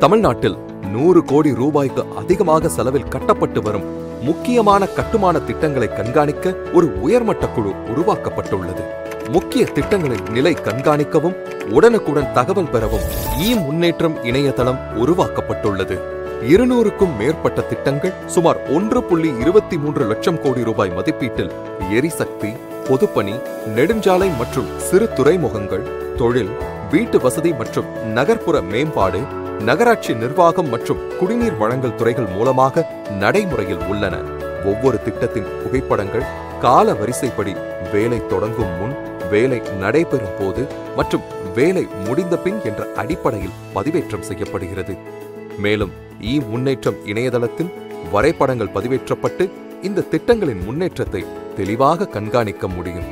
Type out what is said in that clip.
தமிழ்நாட்டில் 100 கோடி ரூபாய்க்கு அதிகமாக செலவில் கட்டப்பட்டு வரும் முக்கியமான கட்டுமான திட்டங்களை கண்காணிக்க ஒரு உயர்மட்ட குழு உருவாக்கப்பட்டுள்ளது. முக்கிய திட்டங்களின் நிலை கண்காணிக்கவும் உடனுக்குடன் தகவல் பெறவும் முன்னேற்றம் இணையதளம் உருவாக்கப்பட்டுள்ளது. 200க்கும் மேற்பட்ட திட்டங்கள் சுமார் 1.23 லட்சம் கோடி ரூபாய் மதிப்பீட்டில் எரிசக்தி, பொதுப்பணி, நெடுஞ்சாலை மற்றும் சிறு துறைமுகங்கள், தொழில், வீட்டு வசதி மற்றும் நகர்ப்புற மேம்பாடு, நகராட்சி நிர்வாகம் மற்றும் குடிநீர் வழங்கல் துறைகள் மூலமாக நடைமுறையில் உள்ளன. ஒவ்வொரு திட்டத்தின் புகைப்படங்கள் கால வரிசைப்படி வேலை தொடங்கும் முன், வேலை நடைபெறும் போது மற்றும் வேலை முடிந்த பின் என்ற அடிப்படையில் பதிவேற்றம் செய்யப்படுகிறது. மேலும் முன்னேற்றம் இணையதளத்தில் வரைபடங்கள் பதிவேற்றப்பட்டு இந்த திட்டங்களின் முன்னேற்றத்தை தெளிவாக கண்காணிக்க முடியும்.